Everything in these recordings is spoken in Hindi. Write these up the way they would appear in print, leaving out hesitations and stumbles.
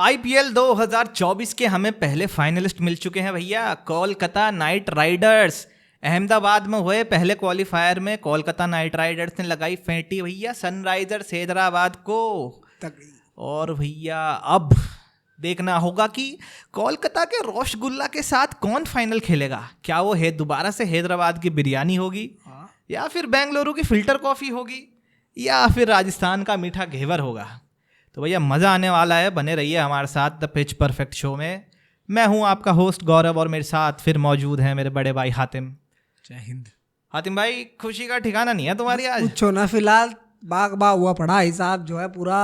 आईपीएल 2024 के हमें पहले फाइनलिस्ट मिल चुके हैं भैया। कोलकाता नाइट राइडर्स अहमदाबाद में हुए पहले क्वालिफायर में कोलकाता नाइट राइडर्स ने लगाई फेंटी भैया सनराइजर्स हैदराबाद को। और भैया अब देखना होगा कि कोलकाता के रोशगुल्ला के साथ कौन फाइनल खेलेगा। क्या वो दोबारा से हैदराबाद की बिरयानी होगी, या फिर बेंगलुरु की फिल्टर कॉफ़ी होगी, या फिर राजस्थान का मीठा घेवर होगा। तो भैया मज़ा आने वाला है, बने रहिए हमारे साथ द पिच परफेक्ट शो में। मैं हूं आपका होस्ट गौरव और मेरे साथ फिर मौजूद हैं मेरे बड़े भाई हातिम। जय हिंद। हातिम भाई, खुशी का ठिकाना नहीं है तुम्हारी आज? पूछो ना, फिलहाल बाग हुआ पड़ा हिसाब जो है पूरा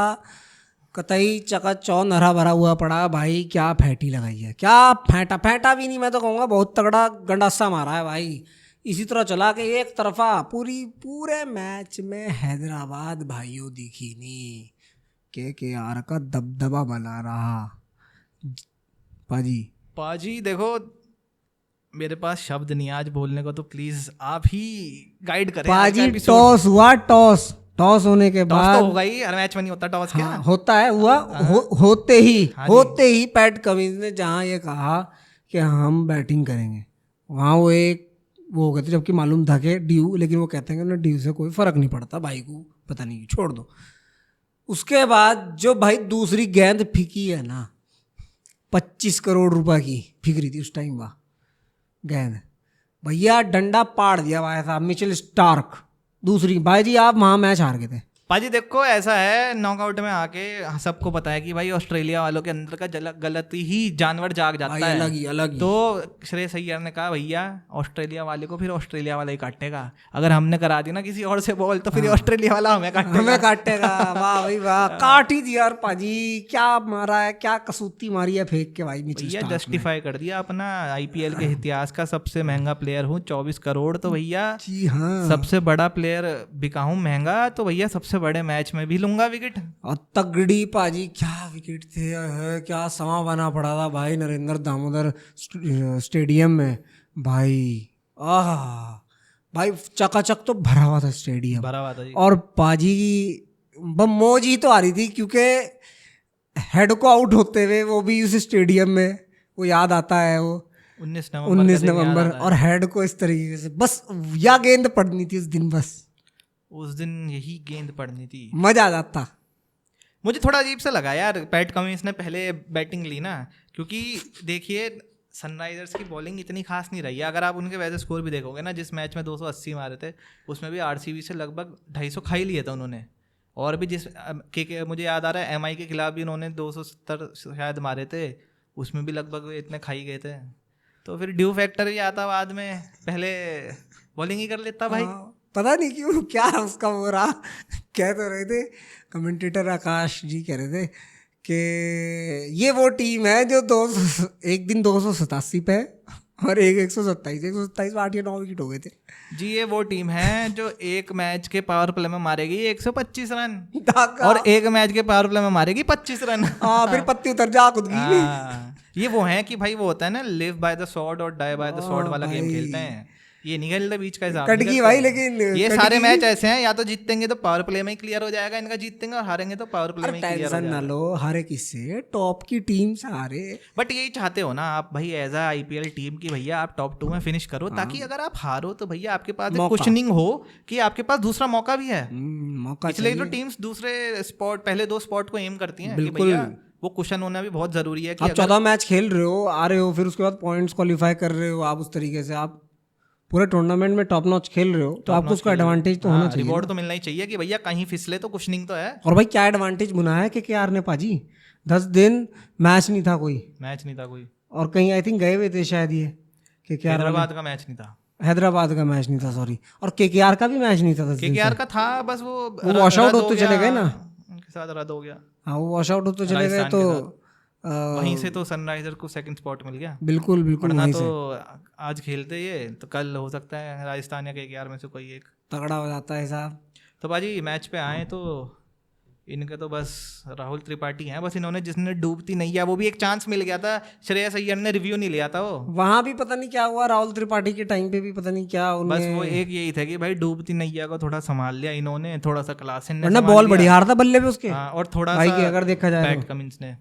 कतई चकाचौंध हरा भरा हुआ पड़ा भाई। क्या फैटी लगाई है, क्या फैंटा भी नहीं, मैं तो कहूँगा बहुत तगड़ा गंडासा मारा है भाई। इसी तरह चला के एक तरफा पूरे मैच में हैदराबाद भाइयों दिखी नहीं। केकेआर का दबदबा बना रहा। पाजी देखो, मेरे पास शब्द नहीं आज बोलने को, तो प्लीज आप ही गाइड करें। पाजी टॉस हुआ, टॉस होने के बाद तो होगा ही, हर मैच में नहीं होता टॉस। क्या होता है, हुआ होते ही पैट कमिंस ने जहां ये कहा कि हम बैटिंग करेंगे, वहां वो हो गए थे, जबकि मालूम था कि ड्यू, लेकिन वो कहते हैं कि उन्हें ड्यू से कोई फर्क नहीं पड़ता, भाई को पता नहीं, छोड़ दो। उसके बाद जो भाई दूसरी गेंद फेंकी है ना, 25 करोड़ रुपए की फेंक रही थी उस टाइम वह गेंद, भैया डंडा पाड़ दिया भाई साहब मिचेल स्टार्क। दूसरी भाई जी आप वहाँ मैच हार गए थे। पाजी देखो, ऐसा है, नॉकआउट में आके सबको पता है कि भाई ऑस्ट्रेलिया वालों के अंदर का गलत ही जानवर जाग जाता है, अलग ही। तो श्रेयस अय्यर ने कहा भैया ऑस्ट्रेलिया वाले को फिर ऑस्ट्रेलिया वाला ही काटेगा। अगर हमने करा दी ना किसी और से बॉल, तो फिर ऑस्ट्रेलिया वाला हमें काटेगा। वाह भाई वाह, काट ही दिया। और पाजी क्या मारा है, क्या कसूती मारी है फेंक के भाई। भैया जस्टिफाई कर दिया अपना। आईपीएल के इतिहास का सबसे महंगा प्लेयर हूँ, 24 करोड़। तो भैया जी हाँ, सबसे बड़ा प्लेयर बिका हूँ महंगा, तो भैया सबसे बड़े मैच में भी लूंगा विकेट। और तगड़ी पाजी, क्या विकेट थे, क्या समा बना पड़ा था भाई नरेंद्र दामोदर स्टेडियम में भाई। भाई चकाचक तो भरा हुआ था स्टेडियम, भरा हुआ था जी। और पाजी मौज ही तो आ रही थी, क्योंकि हेड को आउट होते हुए वो भी उस स्टेडियम में, वो याद आता है, वो 19 नवंबर। और हेड को इस तरीके से बस या गेंद पड़नी थी उस दिन, बस उस दिन यही गेंद पड़नी थी, मजा आ जाता। मुझे थोड़ा अजीब सा लगा यार, पैट कमिंस ने पहले बैटिंग ली ना, क्योंकि देखिए सनराइजर्स की बॉलिंग इतनी खास नहीं रही है। अगर आप उनके वैसे स्कोर भी देखोगे ना, जिस मैच में 280 मारे थे, उसमें भी आरसीबी से लगभग 250 खा ही लिए थे उन्होंने। और भी जिस के मुझे याद आ रहा है एमआई के खिलाफ भी उन्होंने 270 शायद मारे थे, उसमें भी लगभग इतने खाई गए थे। तो फिर ड्यू फैक्टर भी आता बाद में, पहले बॉलिंग ही कर लेता भाई। पता नहीं क्यों, क्या उसका वो रहा। कह तो रहे थे कमेंटेटर आकाश जी, कह रहे थे कि ये वो टीम है जो एक दिन 287 पे और 127 में 8 या 9 विकेट हो गए थे जी। ये वो टीम है जो एक मैच के पावर प्ले में मारेगी 125 रन और एक मैच के पावर प्ले में मारेगी 25 रन। फिर पत्ती उतर जा खुद की। ये वो है कि भाई वो होता है ना, लिव बाय द स्वॉर्ड और डाई बाय द स्वॉर्ड वाला गेम खेलते हैं। ये नहीं खेलते बीच का हिसाब, कट गई भाई। लेकिन ये सारे मैच ऐसे हैं, या तो जीतेंगे तो पावर प्ले में ही क्लियर हो जाएगा इनका, जीतेंगे, और हारेंगे तो पावर प्ले में ही क्लियर हो जाएगा। ना लो, हारे किससे, टॉप की टीम से हारे। बट यही चाहते हो ना आप भाई, एज अ आईपीएल टीम की भैया आप टॉप 2 में फिनिश करो, ताकि अगर आप हारो तो भैया आपके पास कुशनिंग हो कि आपके पास दूसरा मौका भी है। मौका, इसलिए तो टीम्स दूसरे स्पॉट, पहले 2 स्पॉट को एम करती हैं कि भैया वो कुशन होना भी बहुत जरूरी है। कि आप 14 मैच खेल रहे हो, आ रहे हो, फिर उसके बाद पॉइंट्स क्वालिफाई कर रहे हो, आप उस तरीके से आप पूरे टूर्नामेंट में टॉप नॉच खेल रहे हो, तो आपको उसका एडवांटेज तो होना चाहिए, रिवॉर्ड तो मिलना ही चाहिए कि भैया कहीं फिसले तो कुशनिंग तो है। और भाई क्या एडवांटेज बुना है कि यार ने पाजी 10 दिन मैच नहीं था कोई, और कहीं आई थिंक गए हुए थे शायद, ये हैदराबाद का मैच नहीं था, सॉरी, और केकेआर का भी मैच नहीं था। केकेआर का था, बस वो वॉश आउट होते चले गए ना, उनके साथ रद्द हो गया। हाँ, वो वॉश आउट होते चले गए, तो वहीं से तो सनराइजर को सेकंड स्पॉट मिल गया। बिल्कुल वहीं तो आज खेलते ये तो कल हो सकता है राजस्थान या केकेआर में से कोई एक तगड़ा हो जाता है साहब। तो बाजी मैच पे आए तो इनके तो बस राहुल त्रिपाठी हैं, बस इन्होंने जिसने डूबती नैया, वो भी एक चांस मिल गया था, श्रेयस अय्यर ने रिव्यू नहीं लिया था। वो वहाँ भी पता नहीं क्या हुआ, राहुल त्रिपाठी के टाइम पे भी पता नहीं क्या बस वो एक यही था कि भाई डूबती नैया को थोड़ा संभाल लिया इन्होंने, थोड़ा सा क्लासन ने, बॉल बढ़िया था बल्ले पे उसके, और थोड़ा सा अगर देखा जाए पैट कमिंस ने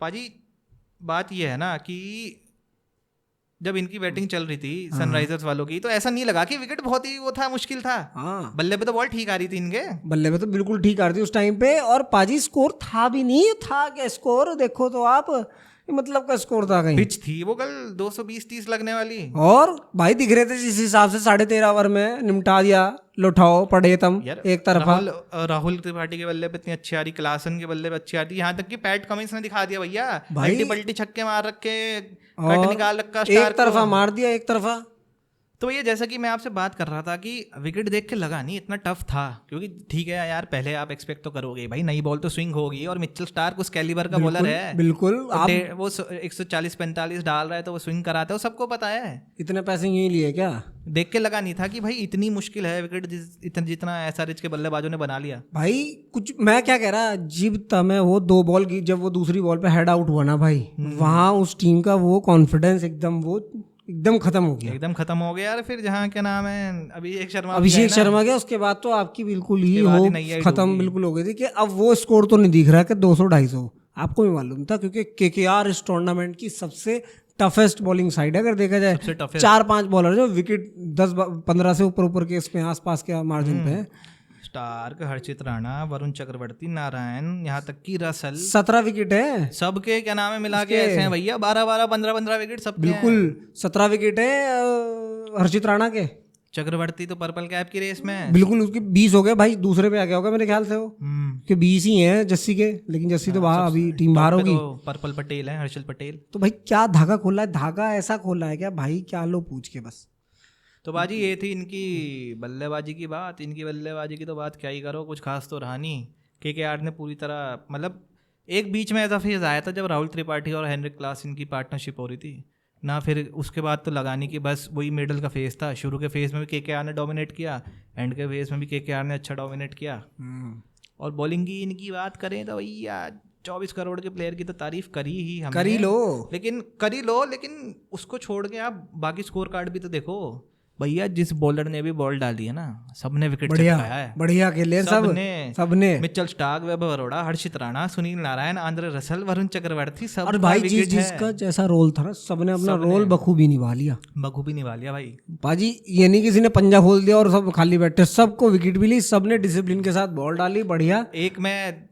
पाजी बात ये है ना कि जब इनकी बैटिंग चल रही थी सनराइजर्स वालों की, तो ऐसा नहीं लगा कि विकेट बहुत ही वो था, मुश्किल था। हाँ, बल्ले पे तो बॉल ठीक आ रही थी इनके, बल्ले पे तो बिल्कुल ठीक आ रही थी उस टाइम पे। और पाजी स्कोर था भी नहीं, था क्या स्कोर, देखो तो आप, मतलब का स्कोर था कहीं। पिच थी वो कल 220-30 लगने वाली। और भाई दिख रहे थे जिस हिसाब से 13.5 ओवर में निपटा दिया, लुठाओ पड़े तम यार एक तरफा। राहुल त्रिपाठी के बल्ले पे इतनी अच्छी आ रही, क्लासन के बल्ले पे अच्छी आ रही, यहाँ तक कि पैट कमिंस ने दिखा दिया भैया, भाई अल्टी पल्टी छक्के मार रखे, कट और निकाल रखा स्टार एक तरफा को। मार दिया, एक तरफा। तो ये जैसा कि मैं आपसे बात कर रहा था कि विकेट देख के लगा नहीं इतना टफ था, क्योंकि ठीक है यार, पहले आप एक्सपेक्ट तो करोगे भाई नई बॉल तो स्विंग होगी, और मिचेल स्टार्क उस कैलिबर का बॉलर है, बिल्कुल आप वो 140-45 डाल रहा है तो वो स्विंग कराता है, वो सबको पता है। इतने पैसे यही लिए क्या? देख के लगा नहीं था कि भाई इतनी मुश्किल है विकेट, जितना SRH के बल्लेबाजों ने बना लिया। भाई कुछ मैं क्या कह रहा, जिब तमें वो 2 बॉल की, जब वो दूसरी बॉल पे हेड आउट हुआ ना भाई, वहां उस टीम का वो कॉन्फिडेंस एकदम खत्म हो गया, एकदम खत्म हो गया यार। फिर जहाँ क्या नाम है अभिषेक शर्मा गया, उसके बाद तो आपकी बिल्कुल ही बाद ही हो नैया ही खत्म बिल्कुल हो गई थी कि अब वो स्कोर तो नहीं दिख रहा कि 200-250। आपको भी मालूम था क्योंकि KKR इस टूर्नामेंट की सबसे टफेस्ट बॉलिंग साइड है अगर देखा जाए। सबसे toughest। 4-5 बॉलर जो विकेट 10-15 से ऊपर के इसमें आसपास के मार्जिन पे है। स्टार्क, हर्षित राणा, वरुण चक्रवर्ती, नारायण, यहाँ तक कि रसल, 17 विकेट है सबके क्या नाम है मिला के ऐसे हैं भैया, 12-12, 15-15 विकेट सब बिल्कुल। 17 विकेट है हर्षित राणा के। चक्रवर्ती तो पर्पल कैप की रेस में है। बिल्कुल, उसके 20 हो गए भाई, दूसरे पे आ गया होगा मेरे ख्याल से वो, कि 20 ही हैं जस्सी के, लेकिन जस्सी तो बाहर, अभी टीम बाहर होगी। तो पर्पल पटेल है, हर्षल पटेल। तो भाई क्या धागा खोला है, धागा ऐसा खोला है क्या भाई, क्या लो पूछ के बस। तो बाजी ये थी इनकी बल्लेबाजी की बात। इनकी बल्लेबाजी की तो बात क्या ही करो, कुछ खास तो रहा नहीं। KKR ने पूरी तरह, मतलब एक बीच में ऐसा फेज आया था जब राहुल त्रिपाठी और हेनरिक क्लासन की पार्टनरशिप हो रही थी ना, फिर उसके बाद तो लगा नहीं कि बस वही मिडल का फेज था। शुरू के फेज में भी KKR ने डोमिनेट किया, एंड के फेज में भी KKR ने अच्छा डोमिनेट किया। और बॉलिंग की इनकी बात करें तो भैया 24 करोड़ के प्लेयर की तो तारीफ करी ही हमने, कर ही लो, लेकिन उसको छोड़ के आप बाकी स्कोर कार्ड भी तो देखो भैया। जिस बॉलर ने भी बॉल डाली है ना, सबने विकेट चटकाया है, बढ़िया खेले सबने। मिचेल स्टार्क, वैभव अरोड़ा, हर्षित राणा, सुनील नारायण, आंद्रे रसल, वरुण चक्रवर्ती, सब। और भाई जिसका जैसा रोल था ना, सबने अपना रोल बखूबी निभा लिया भाई। पाजी ये नहीं किसी ने पंजा खोल दिया और सब खाली बैठे, सबको विकेट भी ली, सबने डिसिप्लिन के साथ बॉल डाली, बढ़िया। एक मैं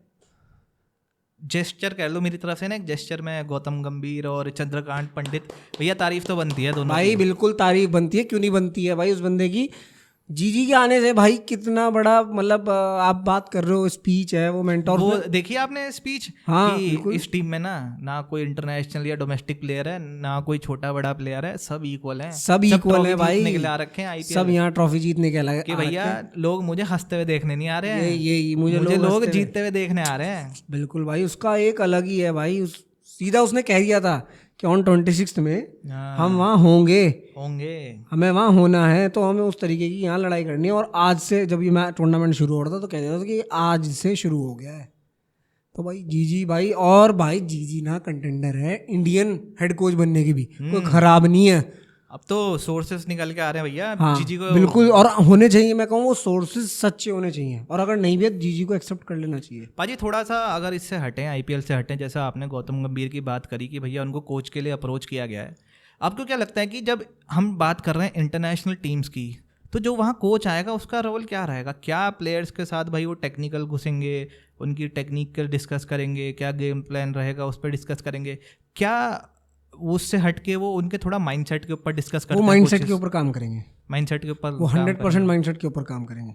जेस्चर कह लो मेरी तरफ से ना, एक जेस्चर में गौतम गंभीर और चंद्रकांत पंडित, भैया तारीफ तो बनती है दोनों भाई, बिल्कुल तारीफ बनती है, क्यों नहीं बनती है भाई उस बंदे की। जीजी के आने से भाई कितना बड़ा, मतलब आप बात कर रहे हो, स्पीच है वो मेंटोर, वो देखिए आपने स्पीच। हाँ, कि इस टीम में ना कोई इंटरनेशनल या डोमेस्टिक प्लेयर है, ना कोई छोटा बड़ा प्लेयर है, सब इक्वल हैं, सब इक्वल है भाई, जीतने के लिए आ रखे हैं IPL, सब यहाँ ट्रॉफी जीतने के लिए कि भैया लोग मुझे हंसते हुए देखने नहीं आ रहे हैं, ये मुझे लोग जीतते हुए देखने आ रहे हैं। बिल्कुल भाई, उसका एक अलग ही है भाई। सीधा उसने कह दिया था कि ऑन 26 में हम वहाँ होंगे, हमें वहाँ होना है, तो हमें उस तरीके की यहाँ लड़ाई करनी है। और आज से जब ये मैं टूर्नामेंट शुरू हो रहा था तो कह दिया था कि आज से शुरू हो गया है। तो भाई जीजी भाई, और भाई जीजी ना कंटेंडर है इंडियन हेड कोच बनने की भी, कोई खराब नहीं है। अब तो सोर्सेस निकल के आ रहे हैं भैया, हाँ, जीजी को बिल्कुल, और होने चाहिए, मैं कहूँ वो सोर्सेस सच्चे होने चाहिए, और अगर नहीं भी है जीजी को एक्सेप्ट कर लेना चाहिए। पाजी थोड़ा सा अगर इससे हटें, IPL से हटें, जैसा आपने गौतम गंभीर की बात करी कि भैया उनको कोच के लिए अप्रोच किया गया है, आपको क्या लगता है कि जब हम बात कर रहे हैं इंटरनेशनल टीम्स की, तो जो वहाँ कोच आएगा उसका रोल क्या रहेगा? क्या प्लेयर्स के साथ भाई वो टेक्निकल घुसेंगे, उनकी टेक्निकल डिस्कस करेंगे, क्या गेम प्लान रहेगा उस पर डिस्कस करेंगे, क्या उससे हटके वो उनके थोड़ा माइंडसेट के ऊपर डिस्कस करते हैं? वो माइंडसेट के ऊपर काम करेंगे, माइंडसेट के ऊपर, वो 100% माइंडसेट के ऊपर काम करेंगे।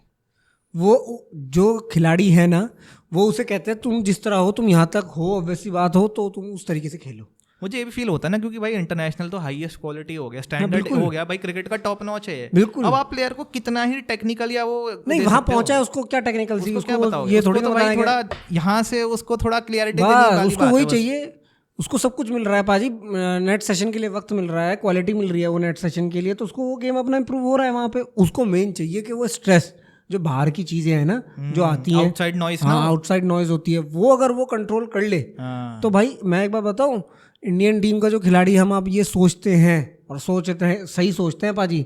वो जो खिलाड़ी है ना, वो उसे कहते हैं तुम जिस तरह हो, तुम यहाँ तक हो, वैसी बात हो, तो तुम उस तरीके से खेलो। मुझे ये भी फील होता है ना, क्योंकि भाई इंटरनेशनल तो हाईएस्ट क्वालिटी हो गया, स्टैंडर्ड हो गया भाई, क्रिकेट का टॉप नॉच है। बिल्कुल। अब आप प्लेयर को कितना ही टेक्निकल या वो नहीं, वहां पहुंचा है, उसको क्या टेक्निकल चाहिए, उसको क्या बताओ, ये थोड़ी तो भाई थोड़ा यहाँ से उसको थोड़ा क्लियरिटी देनी वाली उसको वही चाहिए, उसको सब कुछ मिल रहा है पाजी, नेट सेशन के लिए वक्त मिल रहा है, क्वालिटी मिल रही है वो नेट सेशन के लिए, तो उसको वो गेम अपना इंप्रूव हो रहा है वहाँ पे। उसको मेन चाहिए कि वो स्ट्रेस, जो बाहर की चीजें हैं ना, जो आती हैं आउटसाइड नॉइज, आउटसाइड नॉइज होती है, वो अगर वो कंट्रोल कर ले, तो भाई मैं एक बार बताऊं, इंडियन टीम का जो खिलाड़ी, हम आप ये सोचते हैं और सोचते हैं, सही सोचते हैं पाजी,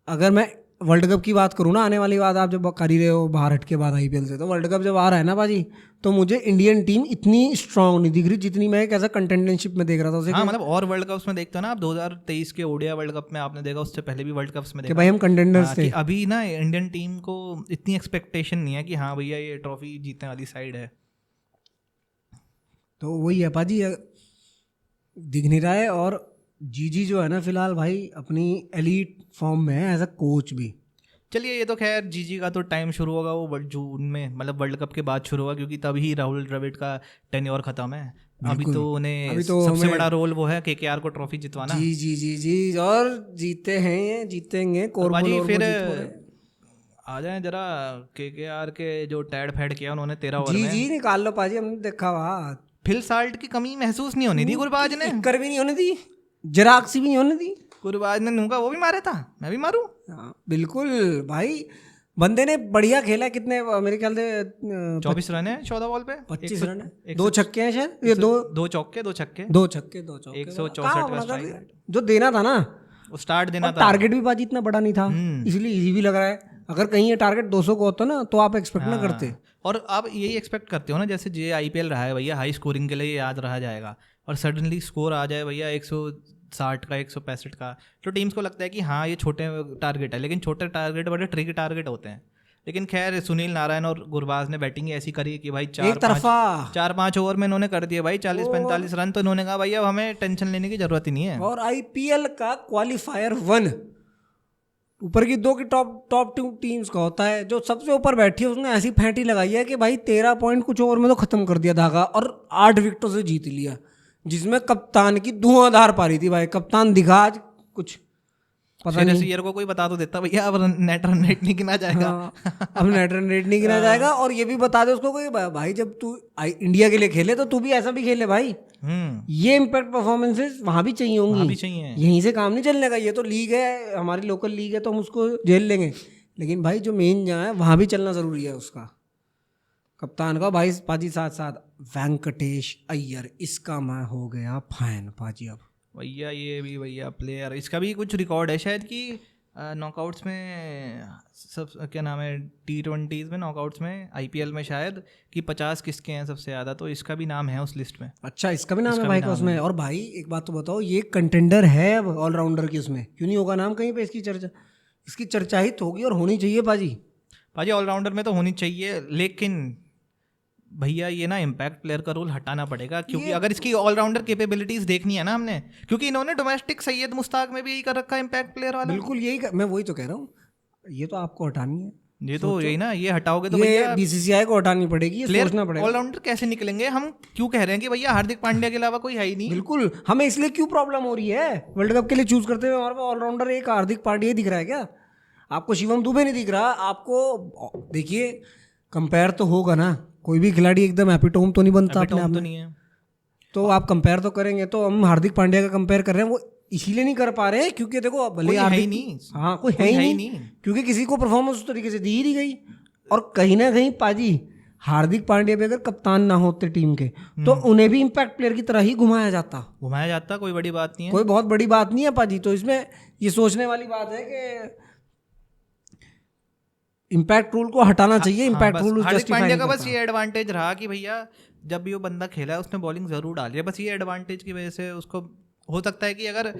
अगर मैं वर्ल्ड कप की बात करूँ ना, आने वाली बात आप जब कर ही रहे हो बाहर हट के बाद आईपीएल से, तो वर्ल्ड कप जब आ रहा है ना भाजी, तो मुझे इंडियन टीम इतनी स्ट्रांग नहीं दिख रही जितनी मैं कैसा कंटेंटशिप में देख रहा था उसे। हाँ मतलब और वर्ल्ड कप्स में देखते हो ना आप, 2023 के ओडिया वर्ल्ड कप में आपने देखा, उससे पहले भी वर्ल्ड कप्स में कि देखा भाई हम कंटेंडर्स थे। कि अभी ना इंडियन टीम को इतनी एक्सपेक्टेशन नहीं है कि हाँ भैया ये ट्रॉफी जीतने वाली साइड है। तो वही है पाजी, दिख नहीं रहा है। और जीजी जो है ना फिलहाल भाई अपनी एलीट फॉर्म में है एज अ कोच भी। चलिए ये तो खैर जीजी का तो टाइम शुरू होगा वो जून में, मतलब वर्ल्ड कप के बाद शुरू होगा, क्योंकि तभी राहुल द्रविड़ का टेन्योर खत्म है। अभी तो उन्हें अभी तो सबसे बड़ा रोल वो है केकेआर को ट्रॉफी जितवाना। जी जी जी जी, और जीते हैं, जीतेंगे। बाजी फिर आ जाए जरा केकेआर के जो टैड फैड किया उन्होंने 13 ओवर जी में। जी निकाल लो पाजी, हमने देखा वहाँ। फिल साल्ट की कमी महसूस नहीं होनी दी गुरबाज ने, कर भी नहीं होने दी, जराक्सी भी नहीं होने दी। गुरबाज ने नूका वो भी मारा था, मैं भी मारूं। बिल्कुल भाई, बंदे ने बढ़िया खेला। कितने मेरे ख्याल से 24 रन है 14 बॉल पे, 25 रन है, 2 छक्के हैं शायद, ये दो चौके 2 छक्के 2 छक्के 2 चौके, 164 का स्ट्राइक रेट। जो देना था ना वो स्टार्ट देना था। टारगेट भी बाजी इतना बड़ा नहीं था, इसलिए इजी भी लग रहा है। अगर कहीं ये टारगेट 200 को होता ना तो आप एक्सपेक्ट ना करते। और आप यही एक्सपेक्ट करते हो ना, जैसे जे आईपीएल रहा है भैया, हाई स्कोरिंग के लिए याद रहा जाएगा, और सडनली स्कोर आ जाए भैया 160 का 165 का, तो टीम्स को लगता है कि हाँ ये छोटे टारगेट है। लेकिन छोटे टारगेट बड़े ट्रिकी टारगेट होते हैं। लेकिन खैर सुनील नारायण और गुरबाज ने बैटिंग ऐसी करी कि भाई 4-5 ओवर में इन्होंने कर दिए भाई 40-45 रन। तो इन्होंने कहा भाई अब हमें टेंशन लेने की जरूरत ही नहीं है। और आईपीएल का क्वालिफायर 1 ऊपर की 2 की टॉप 2 टीम्स का होता है। जो सबसे ऊपर बैठी है उसने ऐसी फैंटी लगाई है कि भाई 13 पॉइंट कुछ ओवर में तो खत्म कर दिया धागा, और 8 विकेटों से जीत लिया, जिसमें कप्तान की धुआंधार पारी थी भाई। कप्तान दिखा आज कुछ पता नहीं, ईयर को कोई बता तो देता भैया अब नेट रन रेट नहीं गिना जाएगा। अब नेट रन रेट नहीं गिना जाएगा। और ये भी बता दे उसको कोई, भाई जब तू इंडिया के लिए खेले तो तू भी ऐसा भी खेले भाई। ये इम्पैक्ट परफॉर्मेंसेस वहां भी चाहिए होंगी, यहीं से काम नहीं चलने का। ये तो लीग है, हमारी लोकल लीग है, तो हम उसको झेल लेंगे, लेकिन भाई जो मेन जहाँ है वहां भी चलना जरूरी है उसका, कप्तान का। भाई पाजी साथ साथ वेंकटेश अय्यर, इसका मैं हो गया फैन पाजी। अब भैया ये भी भैया प्लेयर, इसका भी कुछ रिकॉर्ड है शायद कि नॉकआउट्स में सब क्या नाम है, T20s में नॉकआउट्स में आईपीएल में शायद कि 50 किसके हैं सबसे ज़्यादा, तो इसका भी नाम है उस लिस्ट में। अच्छा, इसका भी नाम है भाई का उसमें। और भाई एक बात तो बताओ, ये कंटेंडर है अब ऑलराउंडर की, उसमें क्यों नहीं होगा नाम कहीं पे इसकी चर्चा? इसकी चर्चा ही तो होगी और होनी चाहिए पाजी ऑलराउंडर में तो होनी चाहिए। लेकिन भैया ये ना इम्पैक्ट प्लेयर का रोल हटाना पड़ेगा, क्योंकि अगर इसकी ऑलराउंडर कैपेबिलिटीज देखनी है ना हमने, क्योंकि इन्होंने डोमेस्टिक सैयद मुश्ताक में भी यही कर रखा है इम्पैक्ट प्लेयर वाला। बिल्कुल यही मैं वही तो कह रहा हूँ, ये तो आपको हटानी है। ये तो यही ना, ये हटाओगे तो भैया बीसीसीआई को हटानी पड़ेगी, ये सोचना पड़ेगा। ऑलराउंडर कैसे निकलेंगे? हम क्यों कह रहे हैं कि भैया हार्दिक पांड्या के अलावा कोई है ही नहीं? बिल्कुल, हमें इसलिए क्यों प्रॉब्लम हो रही है वर्ल्ड कप के लिए चूज करते हुए? हमारे पास ऑलराउंडर एक हार्दिक पांड्या ही दिख रहा है क्या? आपको शिवम दुबे नहीं दिख रहा? आपको देखिए, कंपेयर तो होगा ना, कोई भी खिलाड़ी एकदम एपिटोम तो नहीं बनता अपने आप में, तो आप कंपेयर तो करेंगे। तो हम हार्दिक पांड्या का कंपेयर कर रहे हैं, वो इसीलिए नहीं कर पा रहे हैं क्योंकि देखो भले हार्दिक नहीं, हाँ कोई है ही नहीं, क्योंकि किसी को परफॉर्मेंस उस तरीके से दी ही नहीं गई। और कहीं ना कहीं पाजी हार्दिक पांड्या भी अगर कप्तान ना होते टीम के, तो उन्हें भी इम्पैक्ट प्लेयर की तरह ही घुमाया जाता। कोई बड़ी बात नहीं है, कोई बहुत बड़ी बात नहीं है पाजी। तो इसमें ये सोचने वाली बात है कि इम्पैक्ट रूल को हटाना चाहिए। इम्पैक्ट रूल हार्दिक पांड्या का बस ये एडवांटेज रहा कि भैया जब भी वो बंदा खेला है उसने बॉलिंग जरूर डाली है, बस ये एडवांटेज की वजह से उसको हो सकता है कि अगर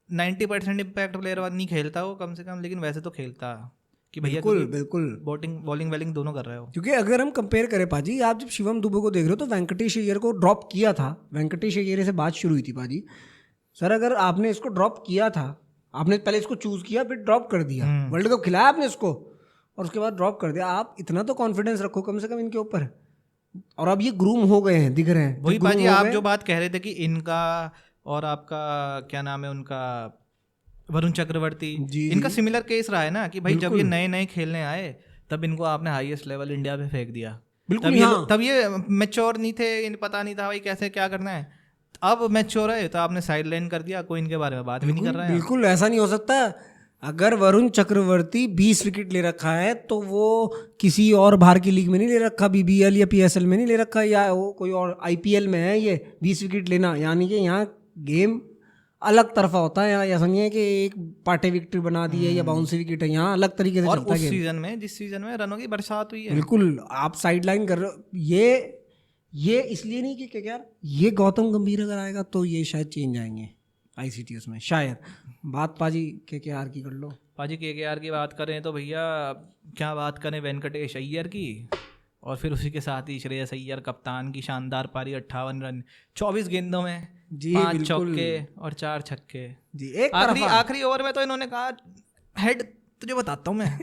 90% इम्पैक्ट प्लेयर नहीं खेलता वो कम से कम, लेकिन वैसे तो खेलता कि भैया बिल्कुल बॉलिंग वेलिंग दोनों कर रहे हो। क्योंकि अगर हम कंपेयर करें पाजी, आप जब शिवम दुबे को देख रहे हो तो वेंकटेश अय्यर को ड्रॉप किया था, वेंकटेश अय्यर से बात शुरू हुई थी पाजी। सर अगर आपने इसको ड्रॉप किया था, आपने पहले इसको चूज किया फिर ड्रॉप कर दिया, वर्ल्ड कप खिलाया आपने इसको और उसके बाद ड्रॉप कर दिया, आप इतना तो कॉन्फिडेंस रखो कम से कम इनके ऊपर। और अब ये ग्रूम हो गए हैं, दिख रहे हैं। वही बाजी आप जो बात कह रहे थे कि इनका और आपका क्या नाम है उनका, वरुण चक्रवर्ती, इनका सिमिलर केस रहा है ना कि भाई जब ये नए नए खेलने आए तब इनको आपने हाईएस्ट लेवल इंडिया पे फेंक दिया। तब ये मैच्योर नहीं थे, इन्हें पता नहीं था भाई कैसे क्या करना है। अब मैच्योर है तो आपने साइड लाइन कर दिया, कोई इनके बारे में बात भी नहीं कर रहा है। बिल्कुल ऐसा नहीं हो सकता। अगर वरुण चक्रवर्ती 20 विकेट ले रखा है तो वो किसी और बाहर की लीग में नहीं ले रखा, बीबीएल या पीएसएल में नहीं ले रखा, या वो कोई और आईपीएल में है ये 20 विकेट लेना, यानी कि यहाँ गेम अलग तरफा होता है। यहाँ ऐसा नहीं है कि एक पार्टे विकेट बना दी है या बाउंसी विकेट है, यहाँ अलग तरीके से और चलता उस है। सीजन में, जिस सीजन में रनों की बरसात हुई है, बिल्कुल आप साइड लाइन कर रहे हो। ये इसलिए नहीं कि यार ये गौतम गंभीर अगर आएगा तो ये शायद चेंज आएंगे आईसीटी उसमें शायद। बात पाजी केकेआर की कर लो। पाजी केकेआर की बात करें तो भैया क्या बात करें वेंकटेश अय्यर की, और फिर उसी के साथ ही श्रेयस अय्यर कप्तान की शानदार पारी, 58 रन 24 गेंदों में, जी 5 बिल्कुल चौके और 4 छक्के जी। एक आखिरी ओवर में तो इन्होंने कहा हेड तुझे बताता हूँ मैं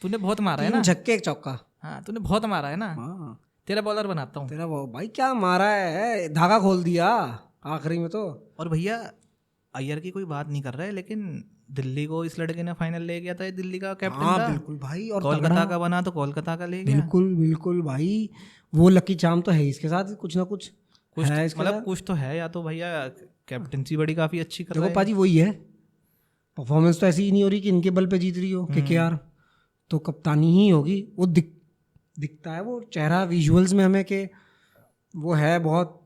तूने बहुत मारा है ना, 3 छक्के 1 चौका। हाँ तूने बहुत मारा है ना, हाँ तेरा बॉलर बनाता हूँ। तेरा वो भाई क्या मारा है, धागा खोल दिया आखिरी में तो। और भैया अय्यर की कोई बात नहीं कर रहा है, लेकिन दिल्ली को इस लड़के ने फाइनल ले गया था, दिल्ली का कैप्टन हाँ था। बिल्कुल भाई। और कोलकाता का बना तो कोलकाता का ले गया। बिल्कुल बिल्कुल भाई, वो लकी चार्म तो है इसके साथ, कुछ ना कुछ है इसके मतलब साथ। कुछ तो है, या तो भैया कैप्टनसी बड़ी काफी अच्छी कर रहा देखो है। पाजी वही है, परफॉर्मेंस तो ऐसी ही नहीं हो रही कि इनके बल पे जीत रही हो केकेआर, तो कप्तानी ही होगी। वो दिखता है वो चेहरा विजुअल्स में हमें कि वो है बहुत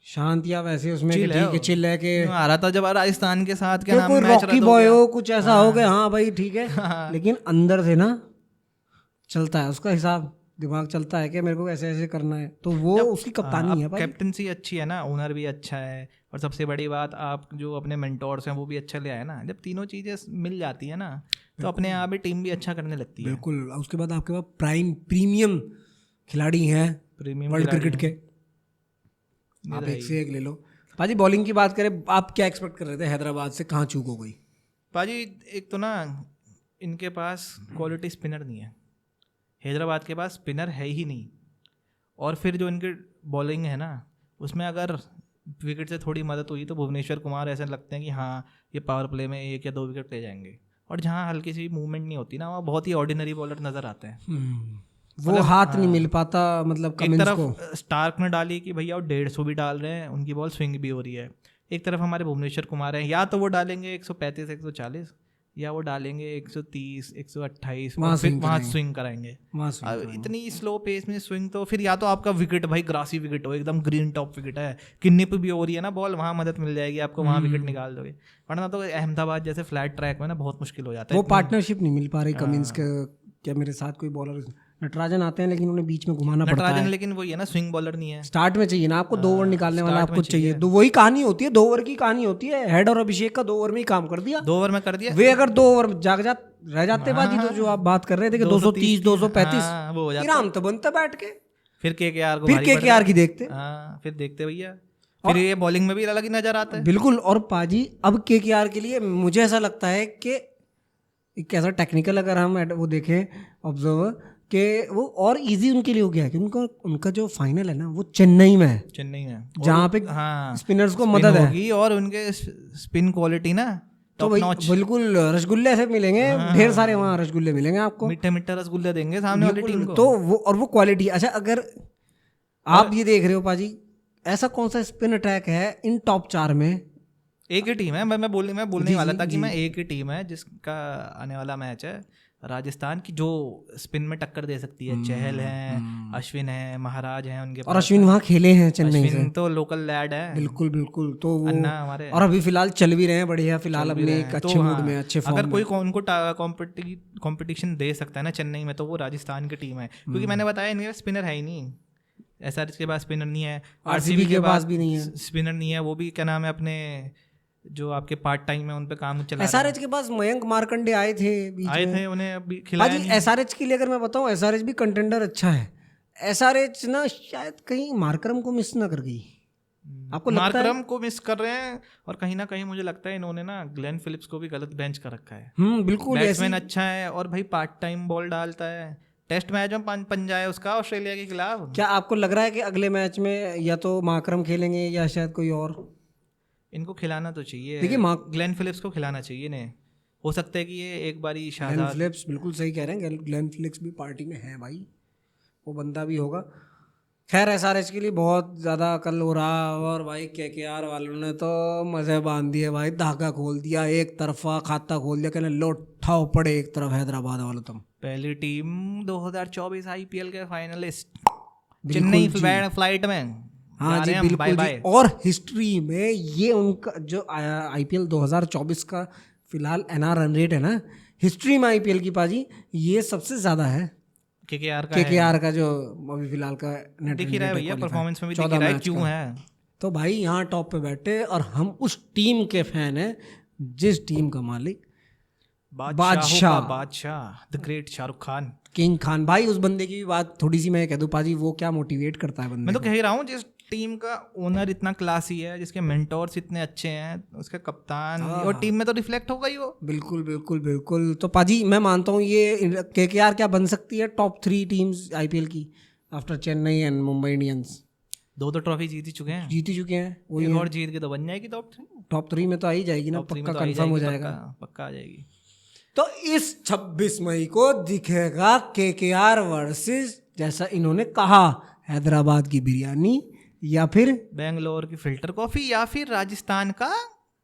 शांत, या वैसे उसमें कि ठीक है चिल है कि आ रहा था जब राजस्थान के साथ क्या नाम कोई मैच रॉकी बॉय हो, कुछ ऐसा हो गया, हाँ भाई ठीक है। लेकिन अंदर से ना चलता है उसका हिसाब, दिमाग चलता है कि मेरे को ऐसे ऐसे करना है, तो वो उसकी कप्तानी है भाई। कैप्टनसी अच्छी है ना, ओनर भी अच्छा है, और सबसे बड़ी बात आप जो अपने मेंटोर्स हैं वो भी अच्छा ले आए ना। जब तीनों चीज़ें मिल जाती है ना तो अपने आप ही टीम भी अच्छा करने लगती है। बिल्कुल। उसके बाद आपके पास प्रीमियम खिलाड़ी हैं प्रीमियम वर्ल्ड क्रिकेट के, आप एक से एक ले लो। पाजी बॉलिंग की बात करें, आप क्या एक्सपेक्ट कर रहे थे हैदराबाद से, कहाँ चूक हो गई? पाजी एक तो ना इनके पास क्वालिटी स्पिनर नहीं है, हैदराबाद के पास स्पिनर है ही नहीं। और फिर जो इनकी बॉलिंग है ना उसमें अगर विकेट से थोड़ी मदद हुई तो भुवनेश्वर कुमार ऐसे लगते हैं कि हाँ ये पावर प्ले में 1 या 2 विकेट ले जाएंगे। और जहाँ हल्की सी मूवमेंट नहीं होती ना वहाँ बहुत ही ऑर्डिनरी बॉलर नज़र आते हैं। वो हाथ नहीं मिल पाता, मतलब एक तरफ स्टार्क ने डाली कि भैया वो 150 भी डाल रहे हैं, उनकी बॉल स्विंग भी हो रही है। एक तरफ हमारे भुवनेश्वर कुमार हैं, या तो वो डालेंगे 135 140, या वो डालेंगे 130 128 वहाँ स्विंग कराएंगे। इतनी स्लो पेस में स्विंग, तो फिर या तो आपका विकेट भाई ग्रासी विकेट हो, एकदम ग्रीन टॉप विकेट है कि निप भी हो रही है ना बॉल, वहाँ मदद मिल जाएगी आपको, वहाँ विकेट निकाल दोगे। वरना तो अहमदाबाद जैसे फ्लैट ट्रैक में ना बहुत मुश्किल हो जाता है। वो पार्टनरशिप नहीं मिल पा रही कमिंस के, क्या मेरे साथ कोई बॉलर नटराजन आते हैं लेकिन उन्हें बीच में घुमाना पड़ता है। लेकिन वही है ना, स्विंग बॉलर नहीं है। स्टार्ट में चाहिए ना आपको 2 ओवर निकालने वाला, आपको चाहिए तो वही कहानी होती है, 2 ओवर की कहानी होती है। हेड और अभिषेक का 2 ओवर में ही काम कर दिया, 2 ओवर में कर दिया। वे अगर 2 ओवर रह जाते बाजी, तो जो आप बात कर रहे थे कि 230 235 वो हो जाता, इनाम तो बनता बैठ के। फिर केकेआर को केकेआर की देखते, फिर देखते भैया, फिर ये बॉलिंग में भी अलग ही नजर आता है। बिल्कुल। और पाजी अब केकेआर के लिए मुझे ऐसा लगता है कि एक ऐसा टेक्निकल अगर हम वो देखें ऑब्जर्वर कि वो और इजी उनके लिए हो गया कि उनका जो फाइनल है ना वो चेन्नई में है, जहाँ पे स्पिनर्स को मदद है, और उनके स्पिन क्वालिटी ना तो भाई बिल्कुल रसगुल्ले ऐसे मिलेंगे, ढेर सारे वहाँ रसगुल्ले मिलेंगे आपको, मीठे मीठे रसगुल्ले देंगे सामने वाली टीम को। तो वो और वो क्वालिटी। अच्छा अगर आप ये देख रहे हो पाजी, ऐसा कौन सा स्पिन अटैक है इन टॉप 4 में? एक ही टीम है, मैं बोलने वाला था कि मैं एक ही टीम है जिसका आने वाला मैच है राजस्थान की, जो स्पिन में टक्कर दे सकती है। चहल हैं, अश्विन हैं, महाराज हैं उनके पास, और अश्विन वहाँ खेले हैं चेन्नई से, तो लोकल लैड है। बिल्कुल बिल्कुल। तो वो हमारे, और अभी फिलहाल चल भी रहे हैं बढ़िया, फिलहाल अपने एक अच्छे मूड में, अच्छे फॉर्म में। अगर कोई उनको कंपटीशन दे सकता है ना चेन्नई में, तो वो राजस्थान की टीम है। क्योंकि मैंने बताया इनके स्पिनर है ही नहीं, एसआरएच के पास स्पिनर नहीं है, आरसीबी के पास भी नहीं है स्पिनर नहीं है। वो भी क्या नाम है अपने जो आपके पार्ट टाइम है उन पे काम चला। एसआरएच के पास मयंक मार्कंडे आए थे, उन्हें अभी खिलाया नहीं। एसआरएच के लिए अगर मैं बताऊं, एसआरएच भी कंटेंडर अच्छा है। एसआरएच ना शायद कहीं मार्करम को मिस ना कर गई, आपको लगता है? मार्करम को मिस कर रहे हैं, और कहीं ना कहीं मुझे लगता है इन्होंने ना ग्लेन फिलिप्स को भी गलत बेंच कर रखा है। बिल्कुल। बैट्समैन अच्छा है और भाई पार्ट टाइम बॉल डालता है, टेस्ट मैच में पंजा है उसका ऑस्ट्रेलिया के खिलाफ। क्या आपको लग रहा है कि अगले मैच में या तो मार्करम खेलेंगे या शायद कोई और? इनको खिलाना तो चाहिए, देखिए ग्लेन फिलिप्स को खिलाना चाहिए इन्हें। हो सकता है कि ये एक बारी ग्लेन फिलिप्स, बिल्कुल सही कह रहे हैं, ग्लेन फिलिप्स भी पार्टी में है भाई, वो बंदा भी होगा। खैर एसआरएच के लिए बहुत ज़्यादा कल हो रहा, और भाई केकेआर वालों ने तो मज़े बांध दिए भाई, धागा खोल दिया, एक तरफा खाता खोल दिया, कहने लो ठाओ पड़े एक तरफ हैदराबाद वालों। तुम पहली टीम 2024 आईपीएल के फाइनलिस्ट चेन्नई फ्लाइट में हाँ जा जी रहे हैं हम, बिल्कुल बाय जी। बाय। और हिस्ट्री में ये उनका जो आईपीएल 2024 का फिलहाल एनआर रन रेट है ना, हिस्ट्री में आईपीएल की पाजी ये सबसे ज्यादा है। केकेआर का है, केकेआर का जो अभी फिलहाल का नेट दिख ही रहा है भैया, परफॉर्मेंस में भी दिख ही 14 रहा है मैच क्यों का। है। तो भाई यहाँ टॉप पे बैठे और हम उस टीम के फैन हैं जिस टीम का मालिक बादशाहों का बादशाह, the great Shahrukh Khan. King Khan. भाई उस बंदे की भी बात थोड़ी सी मैं कह दूं पाजी, वो क्या मोटिवेट करता है बंदे मैं तो को। कह ही रहा हूँ, जिस टीम का ओनर इतना क्लासी है, जिसके मेंटोर्स इतने अच्छे हैं, उसके कप्तान, और टीम में तो रिफ्लेक्ट होगा ही वो। बिल्कुल बिल्कुल बिल्कुल। तो पाजी मैं मानता हूँ ये केकेआर क्या बन सकती है टॉप 3 टीम्स आईपीएल की after Chennai and Mumbai Indians. 2 trophy जीत ही चुके हैं, जीत ही चुके हैं, वही एक और जीत के तो बन जाएगी टॉप 3 में तो आ ही जाएगी ना, पक्का कंफर्म हो जाएगा। पक्का आ जाएगी। तो इस 26 मई को दिखेगा केकेआर वर्सेस, जैसा इन्होंने कहा, हैदराबाद की बिरयानी या फिर बेंगलोर की फिल्टर कॉफी या फिर राजस्थान का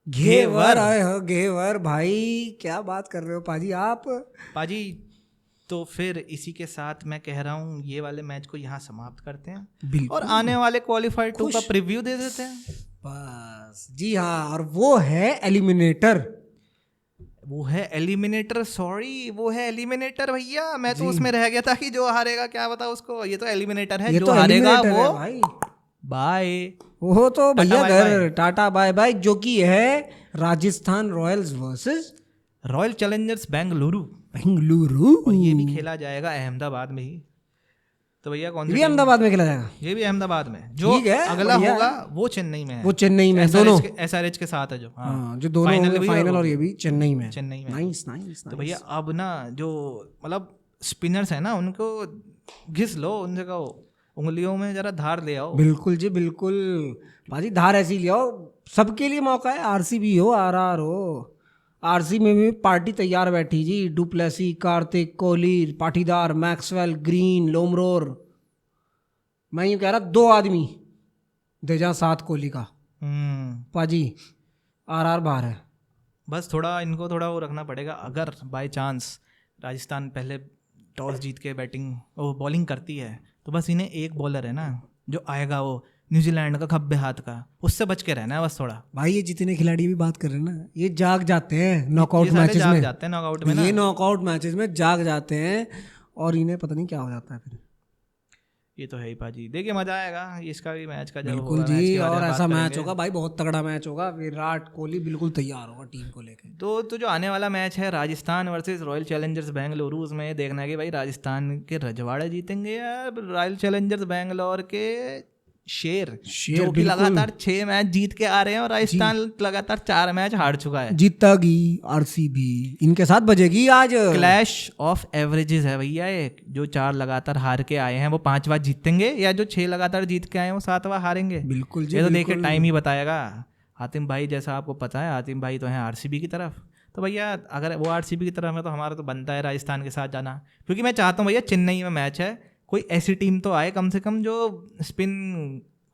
घेवर। आए हो घेवर। भाई क्या बात कर रहे हो पाजी आप। पाजी तो फिर इसी के साथ मैं कह रहा हूँ ये वाले मैच को यहाँ समाप्त करते हैं बिल्कुल। और आने वाले क्वालिफायर 2 का प्रीव्यू दे देते हैं। बस जी हाँ, और वो है एलिमिनेटर। वो है एलिमिनेटर, सॉरी वो है एलिमिनेटर भैया, मैं तो उसमें रह गया था कि जो हारेगा क्या बता उसको। ये तो एलिमिनेटर है, ये जो तो हारेगा एलिमिनेटर वो है भाई। बाय। वो तो भैया बाय बाय। घर टाटा बाय बाय, जो कि है Rajasthan Royals versus royal Challengers Bengaluru. Bengaluru. और ये भी खेला जाएगा अहमदाबाद में ही। तो भैया कौन सा भी अहमदाबाद में खेला जाएगा। ये भी अहमदाबाद में। जो ठीक है, अगला बढ़िया होगा वो चेन्नई में है। वो चेन्नई में दोनों एसआरएच के साथ है जो। हाँ, जो दोनों होंगे फाइनल, और ये भी चेन्नई में। चेन्नई में। Nice nice. तो भैया अब ना जो मतलब स्पिनर्स है ना, उनको घिस लो, उनसे कहो उंगलियों में जरा धार ले आओ। बिल्कुल जी बिल्कुल भाजी, धार ऐसी ले आओ। सबके लिए मौका है, आरसीबी हो आरआर हो। आरसी में भी पार्टी तैयार बैठी जी, du Plessis, Karthik, Kohli, Patidar, Maxwell, Green, Lomror. मैं यूँ कह रहा 2 आदमी दे जा साथ कोहली का पाजी, आरआर बाहर है। बस थोड़ा इनको थोड़ा वो रखना पड़ेगा। अगर बाय चांस राजस्थान पहले टॉस जीत के बॉलिंग करती है, तो बस इन्हें एक बॉलर है ना जो आएगा, वो न्यूजीलैंड का खब्बे हाथ का, उससे बच के रहना है बस थोड़ा। भाई ये जितने खिलाड़ी भी बात कर रहे हैं ना, ये जाग जाते हैं नॉकआउट ये सारे मैचेस जाग में। जाते हैं नॉकआउट में ना। ये नॉकआउट मैचेस में जाग जाते हैं और इन्हें पता नहीं क्या हो जाता है फिर। ये तो है ही पाजी। देखिए मजा आएगा इसका भी मैच का जब बिल्कुल होगा, मैच जी। के बारे और में ऐसा बात मैच करेंगे। होगा भाई, बहुत तगड़ा मैच होगा। विराट कोहली बिल्कुल तैयार होगा टीम को लेके। तो जो आने वाला मैच है Rajasthan versus royal Challengers Bengaluru, उसमें ये देखना है कि भाई राजस्थान के रजवाड़े जीतेंगे या रॉयल चैलेंजर्स बेंगलोर के शेर जो कि बिल्कुल। लगातार 6 मैच जीत के आ रहे हैं और राजस्थान लगातार 4 मैच हार चुका है। जीतेगी आरसीबी, इनके साथ बजेगी आज। क्लैश ऑफ एवरेजेस है भैया ये। जो 4 लगातार हार के आए हैं वो 5वां जीतेंगे, या जो 6 लगातार जीत के आए हैं वो 7वां हारेंगे। बिल्कुल जी ये तो बिल्कुल। देखिए टाइम ही बताएगा। हातिम भाई जैसा आपको पता है, हातिम भाई तो हैं आरसीबी की तरफ। तो भैया अगर वो आरसीबी की तरफ है तो हमारा तो बनता है राजस्थान के साथ जाना, क्योंकि मैं चाहता हूँ भैया चेन्नई में मैच है, कोई ऐसी टीम तो आए कम से कम जो स्पिन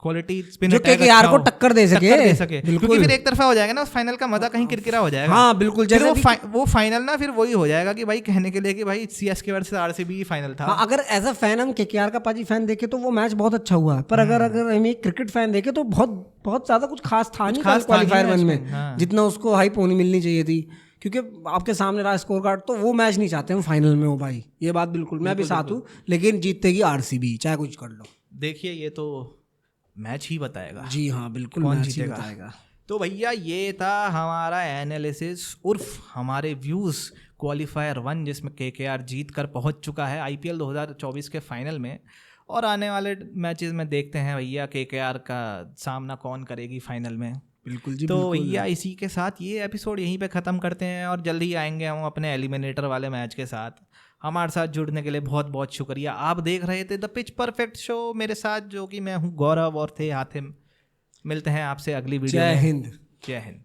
क्वालिटी, स्पिन जो केकेआर को टक्कर दे सके। क्योंकि फिर एक तरफा हो जाएगा ना उस फाइनल का मजा, कहीं किरकिरा हो जाएगा। हाँ बिल्कुल। फिर जैसे वो फाइनल ना फिर वही हो जाएगा कि भाई कहने के लिए कि भाई सीएसके वर्सेस आरसीबी फाइनल था। हाँ, अगर एज अ फैन हम केकेआर का पाजी फैन देखे तो वो मैच बहुत अच्छा हुआ है, पर अगर हम एक क्रिकेट फैन देखे तो बहुत ज्यादा कुछ खास था नहीं क्वालिफायर 1 में। हाँ। जितना उसको हाइप होनी मिलनी चाहिए थी, क्योंकि आपके सामने रहा स्कोर कार्ड, तो वो मैच नहीं चाहते हम फाइनल में हो भाई। ये बात बिल्कुल मैं भी साथ हूँ, लेकिन जीतेगी आरसीबी चाहे कुछ कर लो। देखिए ये तो मैच ही बताएगा जी हाँ बिल्कुल, कौन मैच ही जीतेगा। बताएगा। तो भैया ये था हमारा एनालिसिस उर्फ हमारे व्यूज़ क्वालिफायर 1, जिसमें केकेआर जीत कर पहुँच चुका है आईपीएल 2024 के फाइनल में। और आने वाले मैचेस में देखते हैं भैया केकेआर का सामना कौन करेगी फाइनल में। बिल्कुल जी तो बिल्कुल। भैया इसी के साथ ये एपिसोड यहीं पे ख़त्म करते हैं और जल्द ही आएंगे हम अपने एलिमिनेटर वाले मैच के साथ। हमारे साथ जुड़ने के लिए बहुत बहुत शुक्रिया। आप देख रहे थे द पिच परफेक्ट शो मेरे साथ, जो कि मैं हूँ गौरव और थे हातिम। मिलते हैं आपसे अगली वीडियो में। जय हिंद। जय हिंद।